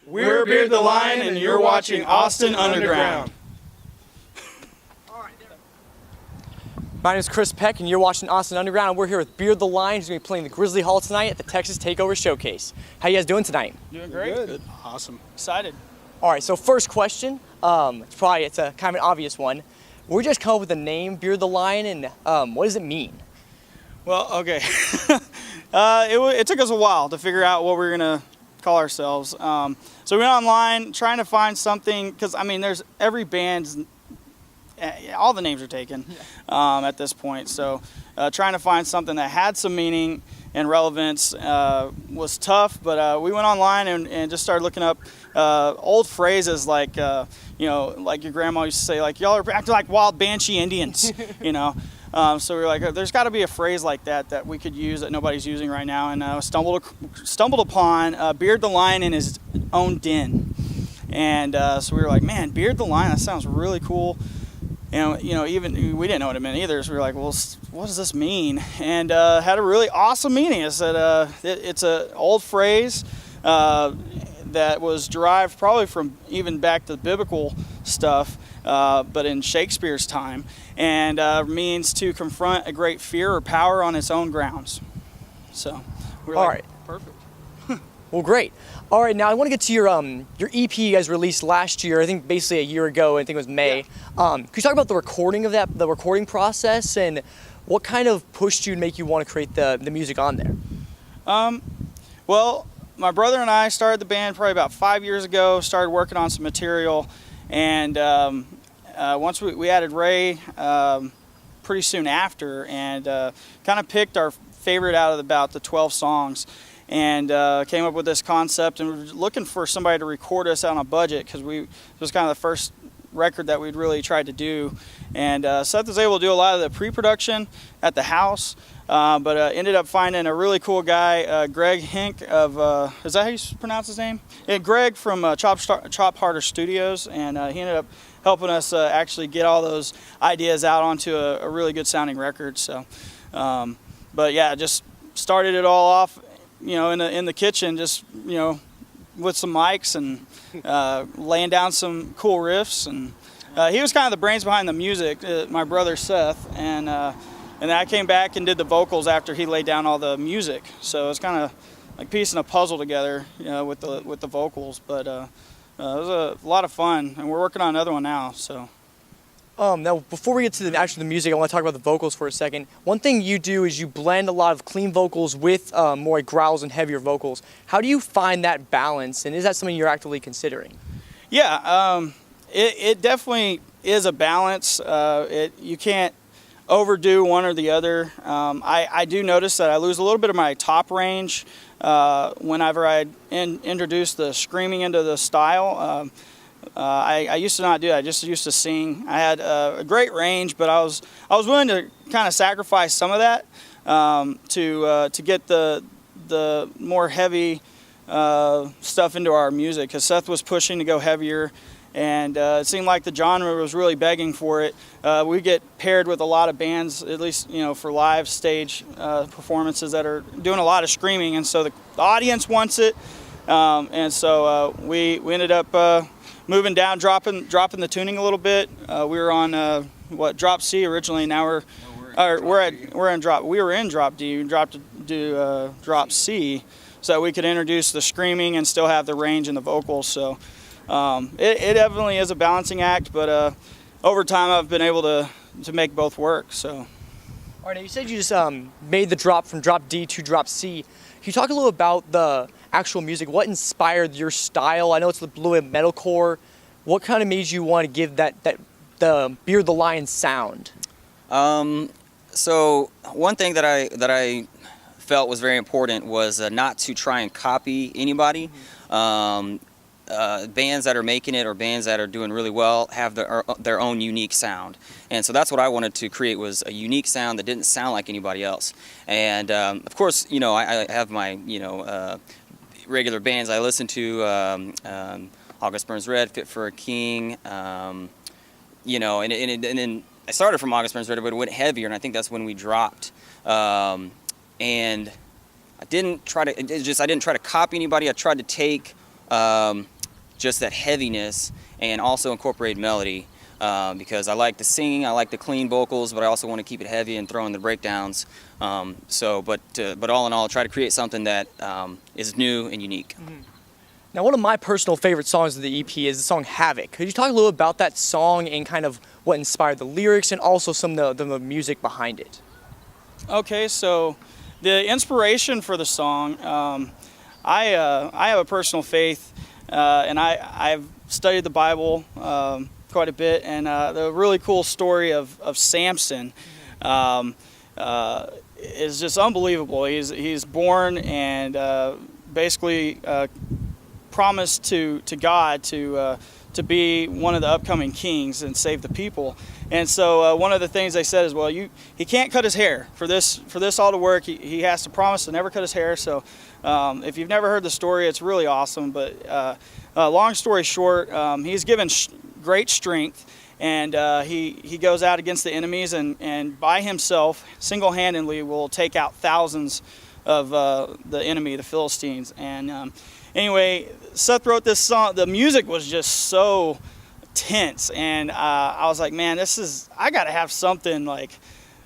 We're Beard the Lion, and you're watching Austin Underground. My name is Chris Peck, and you're watching Austin Underground. And we're here with Beard the Lion, who's going to be playing the Grizzly Hall tonight at the Texas Takeover Showcase. How you guys doing tonight? Doing great. Good. Awesome. Excited. All right, so first question. It's a kind of an obvious one. We just come up with the name Beard the Lion, and what does it mean? Well, okay. It took us a while to figure out what we were going to call ourselves. So we went online trying to find something, because, I mean, there's every band's, all the names are taken at this point. So trying to find something that had some meaning and relevance was tough, but we went online and just started looking up old phrases like, like your grandma used to say, like, y'all are acting like wild Banshee Indians, you know. So we were like, there's got to be a phrase like that we could use that nobody's using right now, and stumbled upon Beard the Lion in his own den. And so we were like, man, Beard the Lion, that sounds really cool. And, even we didn't know what it meant either, so we were like, well, what does this mean? And had a really awesome meaning. It said it's an old phrase that was derived probably from even back to biblical stuff, but in Shakespeare's time, and means to confront a great fear or power on its own grounds. So we're All like, right. Perfect. Well, great. All right, now I want to get to your EP you guys released last year, I think basically a year ago, I think it was May. Yeah. Could you talk about the recording process, and what kind of pushed you to make you want to create the music on there? Well, my brother and I started the band probably about 5 years ago, started working on some material, and once we added Ray pretty soon after, and kind of picked our favorite out of about the 12 songs, and came up with this concept, and we were looking for somebody to record us on a budget, because it was kind of the first record that we'd really tried to do. And Seth was able to do a lot of the pre-production at the house, but ended up finding a really cool guy, Greg Hink of, is that how you pronounce his name? Yeah, Greg from Chop Harder Studios, and he ended up helping us actually get all those ideas out onto a really good sounding record. So, but yeah, just started it all off, in the kitchen, just, with some mics and laying down some cool riffs. And he was kind of the brains behind the music, my brother Seth, and I came back and did the vocals after he laid down all the music. So it's kind of like piecing a puzzle together, with the vocals. But it was a lot of fun, and we're working on another one now. So. Now, before we get to the music, I want to talk about the vocals for a second. One thing you do is you blend a lot of clean vocals with more like growls and heavier vocals. How do you find that balance, and is that something you're actively considering? Yeah, it definitely is a balance. You can't overdo one or the other. I do notice that I lose a little bit of my top range whenever I introduce the screaming into the style. I used to not do that. I just used to sing. I had a great range, but I was willing to kind of sacrifice some of that to get the more heavy stuff into our music, because Seth was pushing to go heavier, and it seemed like the genre was really begging for it. We get paired with a lot of bands, at least for live stage performances, that are doing a lot of screaming, and so the audience wants it, and so we ended up moving down, dropping the tuning a little bit. We were on drop C originally. Now we're in drop. We were in drop D. We dropped to drop C, so that we could introduce the screaming and still have the range in the vocals. So it definitely is a balancing act, but over time I've been able to make both work. So. All right. Now you said you just made the drop from drop D to drop C. Can you talk a little about the actual music? What inspired your style? I know it's a little bit metalcore. What kind of made you want to give the Beard the Lion sound? So one thing that I felt was very important was not to try and copy anybody. Bands that are making it or bands that are doing really well have their own unique sound, and so that's what I wanted to create, was a unique sound that didn't sound like anybody else. And of course, I have my regular bands I listen to, August Burns Red, Fit for a King, and then I started from August Burns Red, but it went heavier, and I think that's when we dropped. And I didn't try to copy anybody. I tried to take just that heaviness and also incorporate melody. Because I like the singing, I like the clean vocals, but I also want to keep it heavy and throw in the breakdowns. But all in all, try to create something that is new and unique. Mm-hmm. Now, one of my personal favorite songs of the EP is the song Havoc. Could you talk a little about that song and kind of what inspired the lyrics and also some of the music behind it? Okay, so the inspiration for the song, I have a personal faith, and I've studied the Bible quite a bit, and the really cool story of Samson is just unbelievable. He's born and basically promised to God to be one of the upcoming kings and save the people. And so one of the things they said is, well, he can't cut his hair for this all to work. He has to promise to never cut his hair. So if you've never heard the story, it's really awesome. But long story short, he's given great strength, and he goes out against the enemies and by himself, single-handedly, will take out thousands of the enemy, the Philistines. And anyway, Seth wrote this song. The music was just so tense, and I was like, man, I got to have something like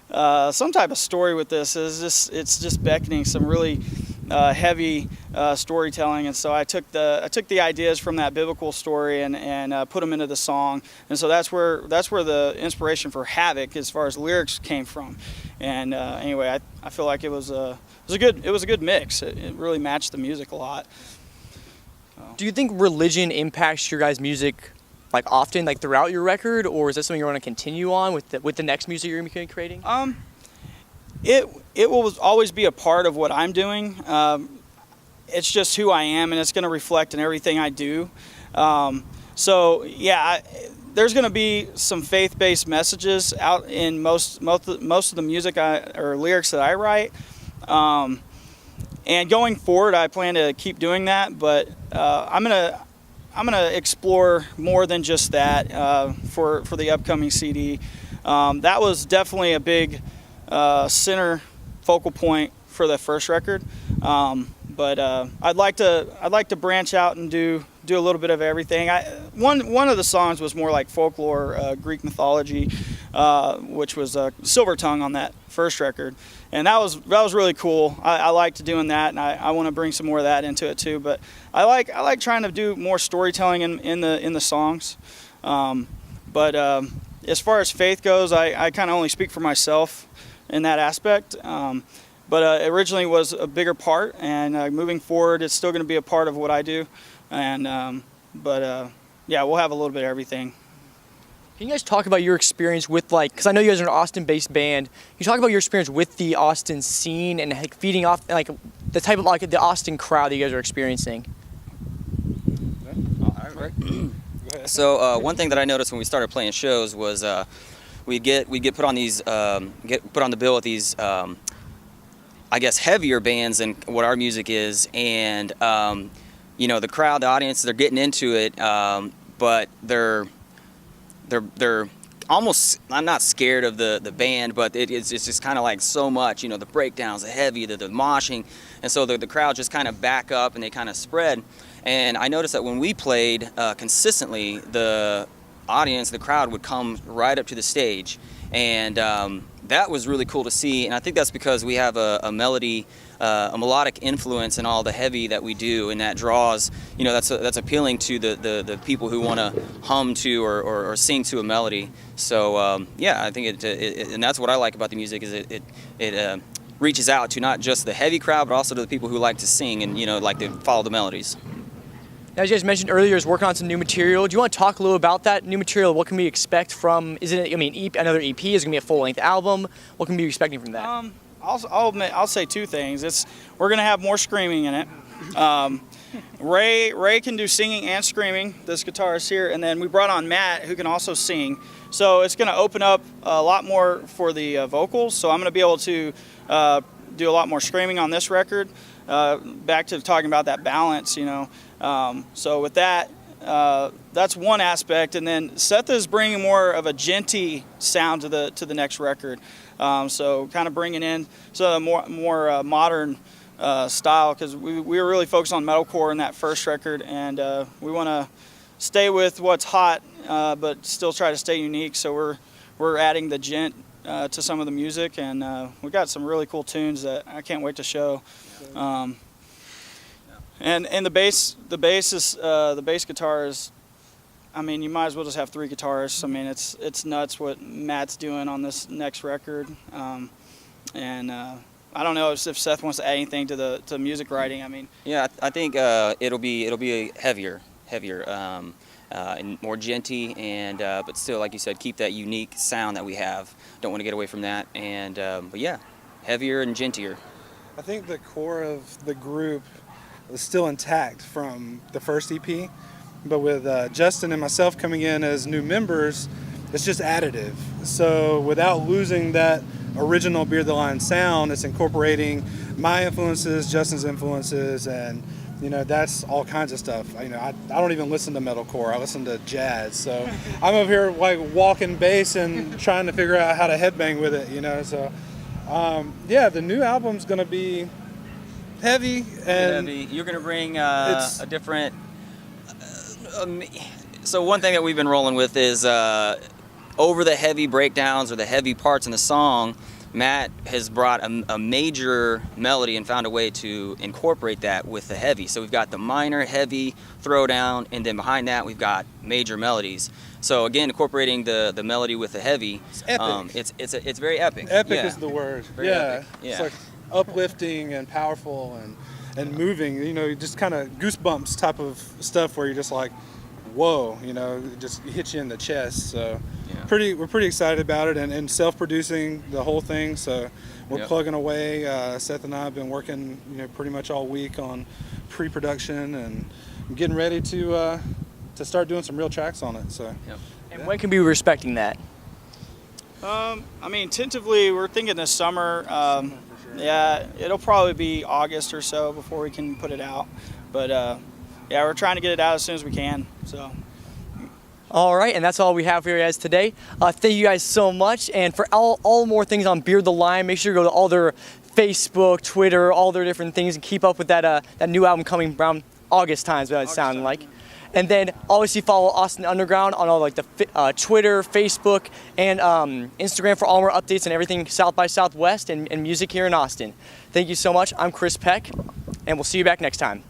some type of story with this. It's just beckoning some really heavy storytelling, and so I took the ideas from that biblical story and put them into the song, and so that's where the inspiration for Havoc, as far as lyrics, came from. And anyway, I feel like it was a good mix. It really matched the music a lot. Do you think religion impacts your guys' music like often, like throughout your record, or is that something you want to continue on with the next music you're going to be creating? It will always be a part of what I'm doing. It's just who I am, and it's going to reflect in everything I do. So yeah, there's going to be some faith-based messages out in most of the music or lyrics that I write. And going forward, I plan to keep doing that, but I'm gonna explore more than just that for the upcoming CD. That was definitely a big center focal point for the first record, but I'd like to branch out and do a little bit of everything. One of the songs was more like folklore, Greek mythology, which was Silver Tongue on that first record, and that was really cool. I liked doing that, and I want to bring some more of that into it too. But I like trying to do more storytelling in the songs. But as far as faith goes, I kind of only speak for myself in that aspect. But originally was a bigger part, and moving forward, it's still going to be a part of what I do. And yeah, we'll have a little bit of everything. Can you guys talk about your experience with, like, because I know you guys are an Austin-based band. Can you talk about your experience with the Austin scene and like feeding off like the type of like the Austin crowd that you guys are experiencing? So one thing that I noticed when we started playing shows was we get put on these get put on the bill with these I guess heavier bands than what our music is, and you know, the crowd, the audience, they're getting into it, but they're almost, I'm not scared of the band, but it's just kind of like so much, you know, the breakdowns, the heavy, the moshing, and so the crowd just kind of back up and they kind of spread. And I noticed that when we played consistently, the audience, the crowd would come right up to the stage, and that was really cool to see. And I think that's because we have a melodic influence in all the heavy that we do, and that draws, you know, that's appealing to the people who want to hum to or sing to a melody. So yeah, I think it and that's what I like about the music, is it reaches out to not just the heavy crowd, but also to the people who like to sing and, you know, like to follow the melodies. Now, as you guys mentioned earlier, is working on some new material. Do you want to talk a little about that new material? What can we expect from? Is it, I mean, another EP? Is it gonna be a full-length album? What can we be expecting from that? I'll say two things. We're gonna have more screaming in it. Ray can do singing and screaming. This guitarist here, and then we brought on Matt, who can also sing. So it's gonna open up a lot more for the vocals. So I'm gonna be able to do a lot more screaming on this record. Back to talking about that balance, you know. So with that, that's one aspect, and then Seth is bringing more of a djenty sound to the next record. So kind of bringing in some more modern style, because we were really focused on metalcore in that first record, and we want to stay with what's hot, but still try to stay unique. So we're adding the gent to some of the music, and we got some really cool tunes that I can't wait to show. And the bass guitar is, I mean, you might as well just have 3 guitars. I mean, it's nuts what Matt's doing on this next record, and I don't know if Seth wants to add anything to the music writing. I mean, yeah, I think it'll be a heavier, and more djenty, and but still, like you said, keep that unique sound that we have. Don't want to get away from that, and but yeah, heavier and djentier. I think the core of the group is still intact from the first EP, but with Justin and myself coming in as new members, it's just additive. So without losing that original Beard the Line sound, it's incorporating my influences, Justin's influences, and that's all kinds of stuff. I don't even listen to metalcore. I listen to jazz. So I'm over here like walking bass and trying to figure out how to headbang with it. So yeah, the new album's gonna be heavy, and you're gonna bring a different. So one thing that we've been rolling with is over the heavy breakdowns or the heavy parts in the song, Matt has brought a major melody and found a way to incorporate that with the heavy. So we've got the minor, heavy, throwdown, and then behind that we've got major melodies. So again, incorporating the melody with the heavy, it's epic. It's very epic. Epic is the word. Very epic. Yeah. It's like uplifting and powerful and moving. Just kind of goosebumps type of stuff where you're just like, whoa, it just hits you in the chest. So we're pretty excited about it, and self-producing the whole thing. So we're plugging away. Seth and I have been working, pretty much all week on pre-production and getting ready to start doing some real tracks on it. So. And when can we be respecting that? I mean, tentatively, we're thinking this summer. Yeah, it'll probably be August or so before we can put it out. But yeah, we're trying to get it out as soon as we can. So. All right, and that's all we have for you guys today. Thank you guys so much. And for all more things on Beard the Line, make sure to go to all their Facebook, Twitter, all their different things, and keep up with that new album coming around August time is what it sounded like. And then obviously follow Austin Underground on all like the Twitter, Facebook, and Instagram for all more updates and everything South by Southwest and music here in Austin. Thank you so much. I'm Chris Peck, and we'll see you back next time.